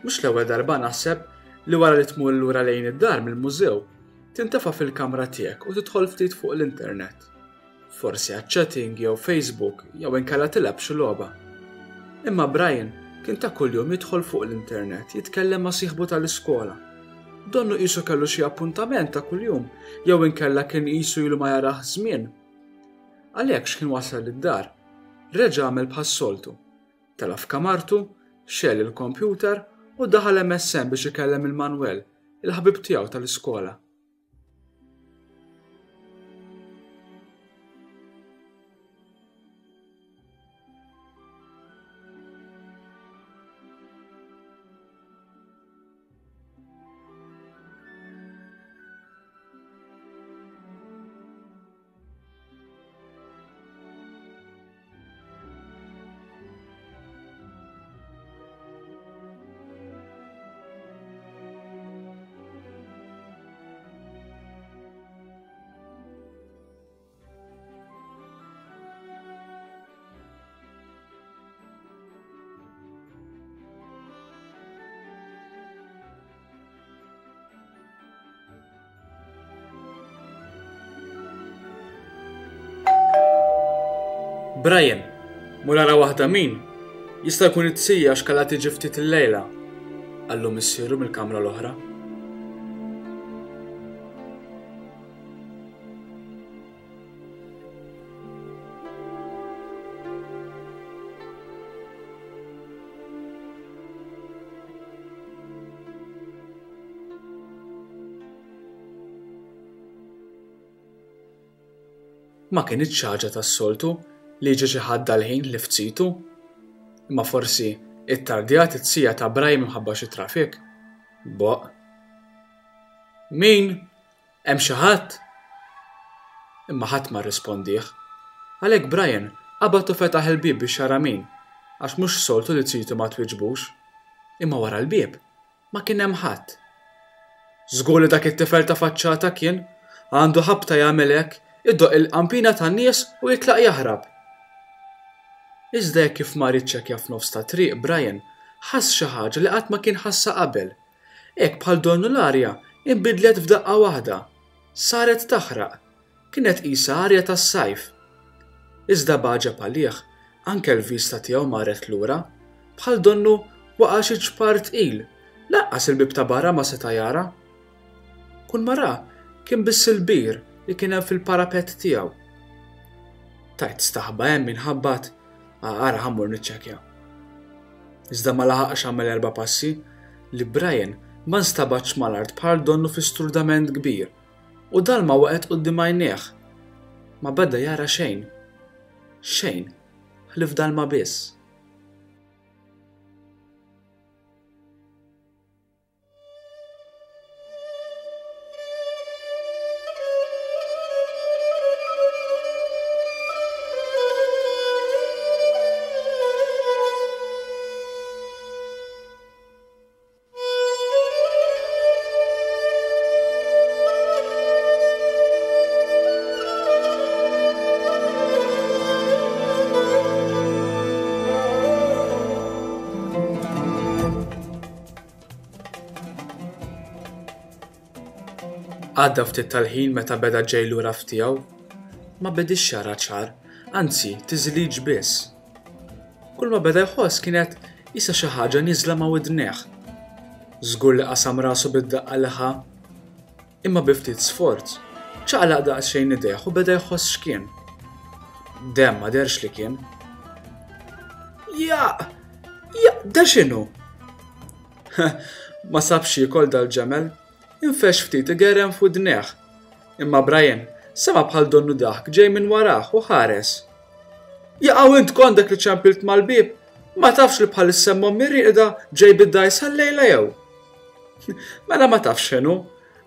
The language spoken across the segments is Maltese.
Mhux l-ewwel darba naħseb li wara li tmur lura lejn id-dar mill-mużew, tintefa' fil-kamra tiegħek u tidħol ftit fuq l-internet. Forsi għat-chatting jew Facebook jew inkella tilab xi logħba. Imma Brian kien ta' kuljum jidħol fuq l-internet jitkellem ma' sieħbu tal-iskola. Donnu qisu kellu xi appuntament ta' kuljum jew inkella kien qisu ilu ma jarah żmien. Għalhekk x'kien wasal id-dar, reġa' għamel bħas-soltu. Tela f'kamartu, xell il-kompjuter u daħal MSN biex ikellem il-Manuel, il-ħabib tiegħu tal-iskola. Brian, mura waħda min? Jista' jkun it-tsija x'kalla tiġi ftit il-lejla, qallu missieru mill-kamra l-oħra. Ma kienitx ħaġa tas-soltu li jiġi xi ħadd dal-ħin li ftsitu, imma forsi it-tardjat it-tsija ta' Brian minħabba xi trafik. Boq. Min? Hemm xi ħadd? Imma ħadd ma rrispondih. Għalhekk Brian qabad u fetaħ il-bieb biex jara min, għax mhux soltu li tsietu ma twiġbux. Imma wara l-bieb ma kien hemm ħadd. Żgur li dak it-tifel ta' faċċata kien għandu ħabta jagħmel hekk, iddoq il-qampina tan-nies u jitlaq jaħrab. Iżda jekk kif mar jiċċekkja f'nofs ta' triq Brian ħass xi ħaġa li qatt ma kien ħassa qabel. Hekk bħal donnu l-arja inbidlet f'daqqa waħda. Saret taħraq. Kienet qisha arja tas-sajf. Iżda baġeb għalih anke l-vista tiegħu marret lura bħal donnu waqa' xi ġpar tqil. Laqqas il-bib ta' barra ma seta' jara. Kull mara kien biss il-bir li kien hemm fil-parapett tiegħu. Tajt staħba hemm minħabbat ara ħammur niċċekkja. Iżda ma laħaqx għamel 4 passi li Brian ma nstabax mal-art bħal donnu fi strudament kbir u dalma waqgħet quddiem għajnejh. Ma beda jara xejn. Xejn, ħlif dalma biss. Għadda ftit tal-ħin meta beda ġej lura f'tiegħu, ma bedix jara ċar, anzi tiżliġ biss. Kull ma beda jħoss kienet issa xi ħaġa nieżla ma' widnejh. Żgur li qasam rasu bid-daqqa liħa, imma bi ftit sforz ċaqlaq daqsxejn idejh u beda jħoss x'kien. Dem ma derx li kien. Ja, da x'inhu? Ma sabx jikol dal-ġemel. Infex ftit igerrem f'widnejh. Imma Brian sema bħal donnu daħk ġej minn warah u ħares. Jaqgħu int kondek li ċempilt mal-bieb, ma tafx li bħal is-semmom mirriqda ġej bid-dajs ħallejla jew. Mela ma tafx x'inhu,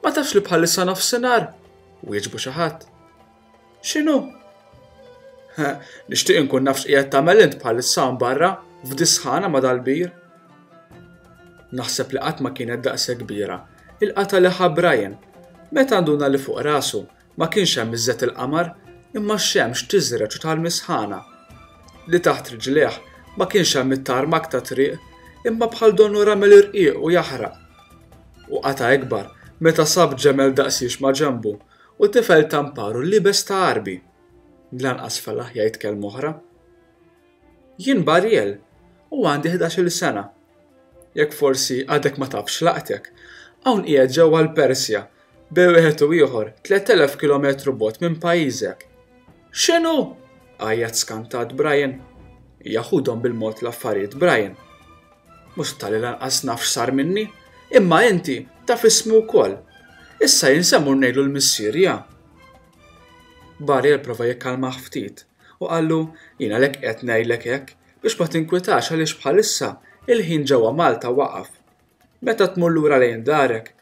ma tafx li bħal issa nofsinhar, wieġbu xi ħadd. X'inhu? Nixtieq inkun nafx qiegħed tagħmel int bħal issa barra f'disħana ma' dal-bir. Naħseb li qatt ma kienet daqsa kbira. Il-qata liħa Brian, meta għanduna li fuq rasu ma kienx hemm iżżet il-qamar imma x-xemx tiżreġ u tal-misħana. Li taħt riġlejh ma kienx hemm it-tarmak ta' triq imma bħal donnu ramel irqiq u jaħraq. U qata ikbar meta sab ġemel daqsix ma' ġembu u tifel tamparu libes ta' arbi. Lanqas felaħ jgħid kelma oħra. Jien Barriel u għandi 11-il sena. Jekk forsi għadek ma tafx laqtek, hawn qiegħed ġewwa l-Persja bej wieħed u ieħor 3000 kilometru bogħod minn pajjiżek. X'inhu? Għajjat skantat Brian. Jaħudhom bil-mod l-affarijiet Brian. Mhux tali lanqas naf x'sar minni, imma inti taf ismu wkoll. Issa jinsemmu ngħidu l-missierja. Barriel prova jikkalmah ftit u qallu jien għalhekk qed ngħidlek hekk biex ma tinkwetax għaliex bħalissa il-ħin ġewwa Malta waqaf. Meta tmur lura lejn darek,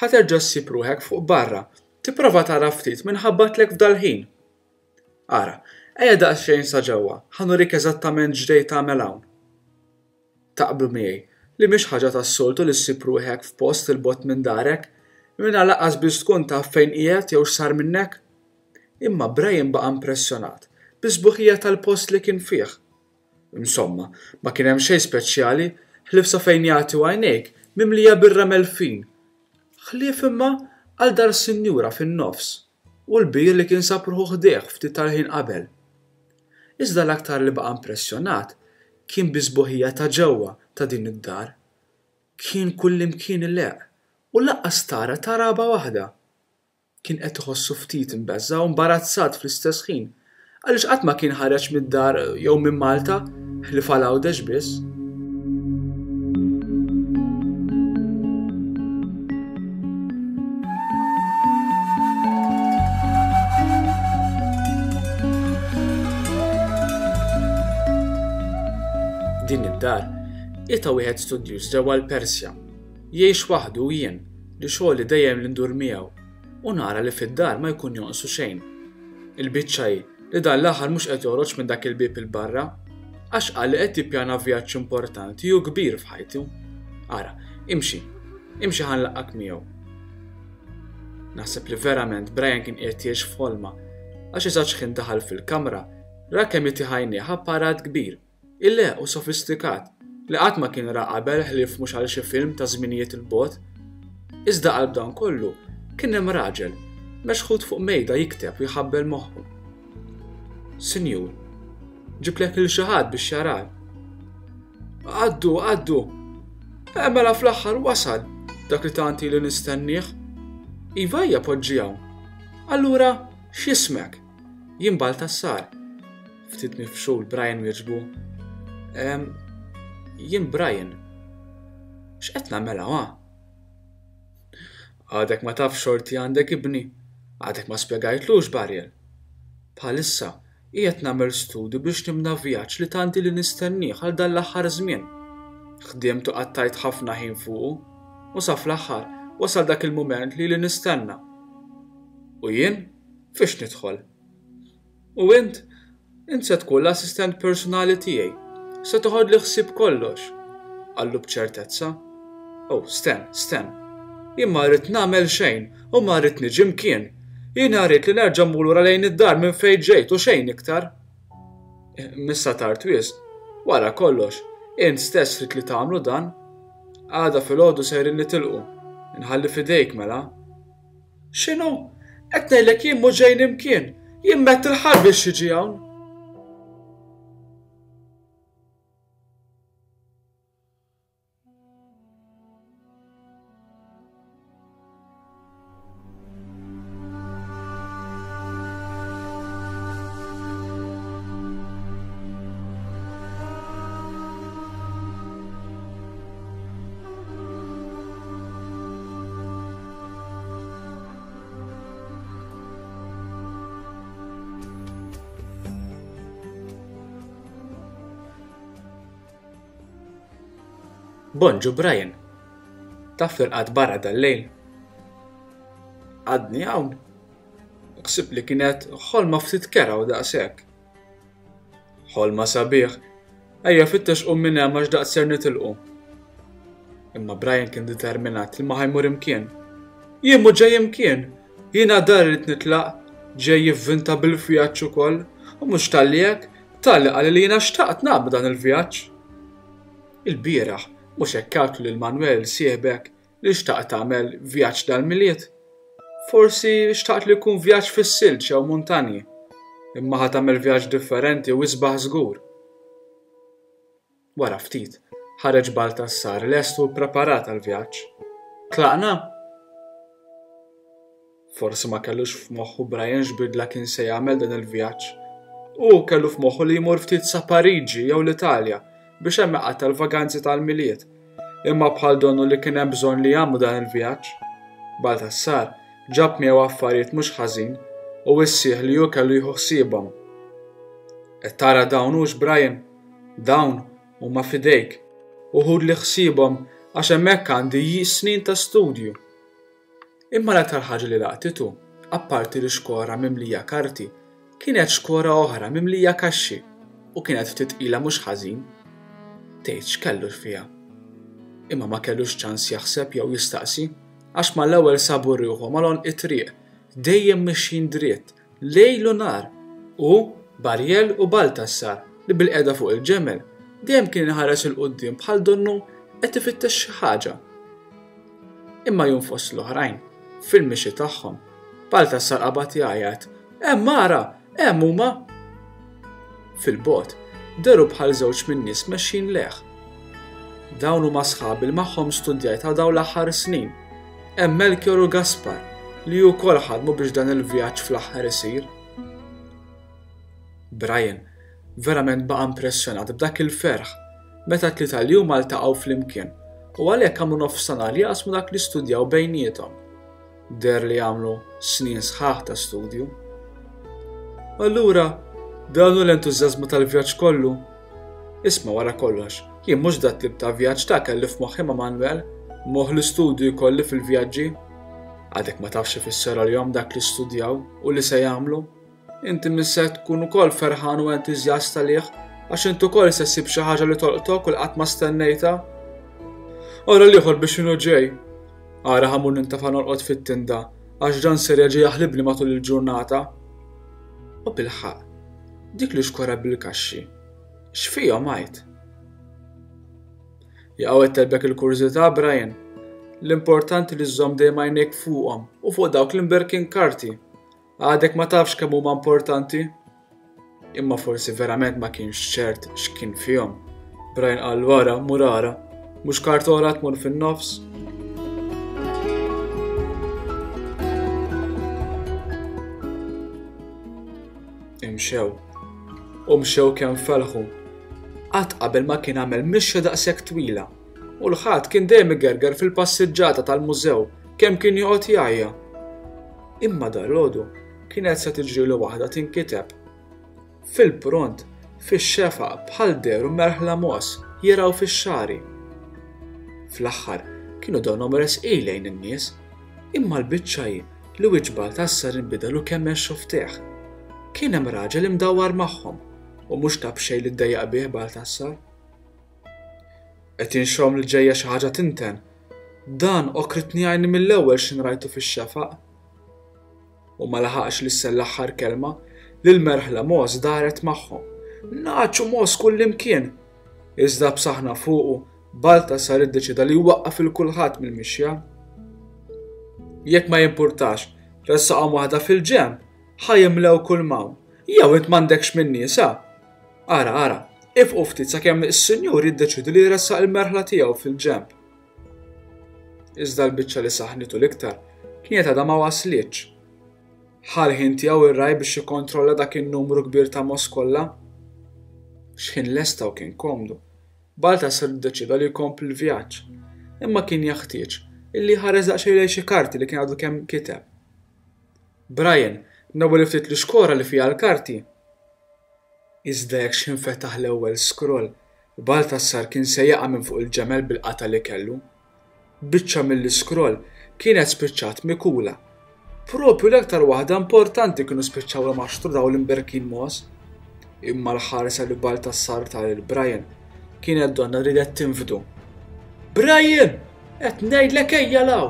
ħaterġa' ssib ruħek fuq barra, tipprova tara ftit minħabba tlek f'dal-ħin. Ara, ejja daqsxejn sa ġewwa, ħanurik eżattament x'ġej tagħmel hawn. Taqblu miegħi li mhix ħaġa tas-soltu li ssib ruħek f'post il-bogħod minn darek, mingħajr laqqas biex tkun taf fejn qiegħed jew x'sar minnek. Imma Brian baqa' impressjonat bis-sbuħija tal-post li kien fih. Insomma, ma kien hemm xejn speċjali ħlief sa fejn jagħti għajnejk mimlija bir-ramel fin. Ħlief imma għal dar sinjura fin-nofs u l-bir li kien sab ruħu ħdejh ftit tal-ħin qabel. Iżda l-aktar li baqa' impressjonat kien bis-sbuħija ta' ġewwa ta' din id-dar. Kien kullimkien ileq u laqqas tara ta' raba waħda. Kien qed iħossu ftit imbeżza u imbarazzat fl-istess ħin għaliex qatt ma kien ħareġ mid-dar jew minn Malta ħlief għal għawdex biss. Din id-dar qiegħda wieħed studjuż ġewwa l-Persja. Jgħix waħdu u jien li xogħli dejjem li ndur miegħu u nara li fid-dar ma jkun jonqsu xejn. Il-biċċa hi li dan l-aħħar mhux qed joħroġ minn dak il-bieb il-barra għax qal li qed jippjana vjaġġ importanti u kbir f'ħajtu. Ara, imxi ħanlaqqak miegħu. Naħseb li verament Brian kien qiegħed jgħix f'ħolma għax eżatt x'kien daħal fil-kamra ra kemm itieħajnieh apparat kbir, illeq u sofistikat li qatt ma kien ra qabel ħlief mhux għal xi film ta' żminijiet il-bogħod. Iżda qalb dan kollu kien hemm raġel mexħud fuq mejda jikteb u jħabbel moħħu. Sinjur, ġiblek lil xi ħadd biex jarak. Għaddu. Mela fl-aħħar wasal dak li tanti li nistennieh. Iva hija poġġi hawn. Allura x'ismek? Jien Baltassar. Ftit mifxul Brian wieġbu. Jien Brian. X'qed nagħmel hawn? Għadek ma taf xorti għandek ibni, għadek ma spjegajtlux Barriel. Bħalissa, qiegħed nagħmel studju biex nimna vjaġġ li tanti li nistennieh għal dan l-aħħar żmien. Ħdiemtu qattajt ħafna ħin fuqu u sa fl-aħħar wasal dak il-mument li nistenna. U jien fiex nidħol. U int se tkun l-assistent personali tiegħi, se toħod li ħsieb kollox. Qallu b'ċertezza. Oh, sten. Jien ma rrid nagħmel xejn u ma rrid niġi mkien. Jien rrid li nerġa' mmur lura lejn id-dar minn fejn ġejt u xejn iktar. Missa tard wisq, wara kollox, int stess rid li tagħmlu dan. Għada filgħodu sejrin nitilqu. Inħalli f'idejk mela. X'inhu? Qed ngħidlek jien mhux ġejn imkien. Jien mett il-ħarb biex jiġi hawn. Bonġu Brian, taf firqat barra dal-lejl. Għadni hawn. Ħsib li kienet ħolma ftit kera u daqshekk. Ħolma sabiħ, ejja fittex minn hemm għax daqser nitilqu. Imma Brian kien determinat li ma ħajmur imkien. Jien mhu ġej imkien, jiena dar irid nitlaq, ġej jivvinta bil-vjaġġ ukoll u mhux talli hekk, talli qal li jiena xtaqt nagħmel dan il-vjaġġ. Il-bieraħ Mhux hekk għatlu lil Manuel sieħbek li xtaqt tagħmel vjaġġ dal-miliet. Forsi xtaqt li jkun vjaġġ fis-silġ jew muntanji, imma ħad tagħmel vjaġġ differenti u isbaħ żgur. Wara ftit, ħareġ Baltassar lestu ppreparat għall-vjaġġ. Tlaqna? Forsi ma kellux f'moħħu Brian x'bidla kien se jagħmel dan il-vjaġġ. U kellu f'moħħu li jmur ftit sa Pariġi jew l-Italja biex hemm iqgħad tal-vaganzi tal-miliet. Imma bħal donnu li kien hemm bżonn li jagħmlu dan il-vjaġġ. Baltassar ġab miegħu affarijiet mhux ħażin u issieħ li hu kellu jieħu ħsiebhom. Qed tara dawn hux Brian? Dawn huma fidejk. Uħud li ħsiebhom għax hemmhekk għandi snin ta' studju. Imma l-aktar ħaġa li laqtitu, apparti li xkora mimlija karti, kienet xkora oħra mimlija kaxxi u kienet ftit ilha mhux ħażin. Tgħid x'kellux fiha. Imma ma kellux ċans jaħseb jew jistaqsi għax mal-ewwel sabu rieħhom malhom it-triq dejjem mixjin dritt lejl u nar u Barjel u Baltassar li bil-qiegħda fuq il-ġemel dejjem kien iħares il quddiem bħal donnu qed ifittex xi ħaġa. Imma jum fost l-oħrajn fil-mixi tagħhom Baltassar qabad jgħajjad hemm ara, hemm huma. Fil-bogħod deru bħal żewġ min-nies mexjin leħ. Dawn huma sħabi li magħhom studjajt ta' dawn l-aħħar snin. Hemm Melchior u Gaspar li wkoll ħadmu biex dan il-vjaġġ fl-aħħar isir. Brian verament baqa' impressjonat b'dak il-ferħ meta tlieta li huma ltaqgħu flimkien u għalhekk għamlu nofsinhar li jaqsmu dak li studjaw bejniethom. Der li għamlu snin sħaħ ta' studju. Allura, dan hu l-entużjażmu tal-vjaġġ kollu. Isma' wara kollox, jien mhux dat tip ta' vjaġġ ta' kelli f'moħħi ma' Manuel, moħħ l-istudju jkolli fil-vjaġġi. Għadek ma tafx ifisser għalihom dak li studjaw u li se jagħmlu. Inti misse tkun ukoll ferħan u entużjasta lih għax inti ukoll se ssib xi ħaġa li tolqtok u qatt ma stennejta. Ora l-ieħor biex inhu ġej. Ara ħamur nintafa' norqod fit-tinda għax dan ser jeġi jaħlibni matul il-ġurnata. U bil-ħaq, dik li xkora bil-kaxxi, x'fihom għajt? Jaqgħu telbek il-kurżità Brian. L-importanti li żżomm dejjem għajnejk fuqhom u fuq dawk l-imberkin karti. Għadek ma tafx kemm huma importanti? Imma forsi verament ma kienx ċert x'kien fihom. Brian qal wara mur ara, mhux kartora tmur fin-nofs. Imxew kemm felħu. Qatt qabel ma kien għamel mixja daqshekk twila u l-ħadd kien dejjem igerger fil-passiġġata tal-mużew kemm kien joqgħod jgħajja. Imma dalgħodu kienet se tiġrilu waħda tinkiteb. Fil-pront, fix-xefaq bħal deru merħla mos jiraw fix-xari. Fl-aħħar kienu dawnhom resqin lejn in-nies, imma l-biċċaj li wiċċ Baltassar inbidelu kemm xufteħ. Kien hemm raġel imdawwar magħhom u mhux tab xejn li ddejjaq bih Baltassar. Qed jinxhom li ġejja xi ħaġa tinten. Dan okritni għajni mill-ewwel x'in rajtu fix-xefaq. U ma laħaqx li l-aħħar kelma li l-merħla mos daret magħhom. Naċu mos kullimkien. Iżda b'saħħna fuqu Baltassar iddeċida li waqqaf il-kulħadd mill-mixja. Jekk ma jimpurtax, ressaqhom waħda fil-ġemp, ħajimlew kull mawn. Jew int m'għandekx min-nies sa? Ara, ifqu ftit sakemm is-Sinjur jiddeċidi li jressaq il-merħla tiegħu fil-ġemp. Iżda l-biċċa li saħnitu l-iktar kienet għadha ma waslitx. Ħal ħin tiegħu ir-raj biex jikkontrolla dak in-numru kbir ta' mos kollha. X'kien lesta u kien komdu. Baltassar iddeċida li jkompli l-vjaġġ, imma kien jaħtieġ illi ħares daqsxejn lejn xi karti li kien għadu kemm kiteb. Brian nawel ftit l-xkora li fiha l-karti. Iżda jekk x'infetaħ l-ewwel scroll, Baltassar kien se jaqa' minn fuq il-ġemel bil-qata li kellu. Biċċa mill-scroll kienet spiċċat mikula. Propju l-aktar waħda importanti kienu spiċċaw maħxtru daw l-imberkin mos. Imma l-ħarsa li Baltassar tal-Brian kienet donna ridet tinfdu. Brian! Qed ngħidlek ejja law!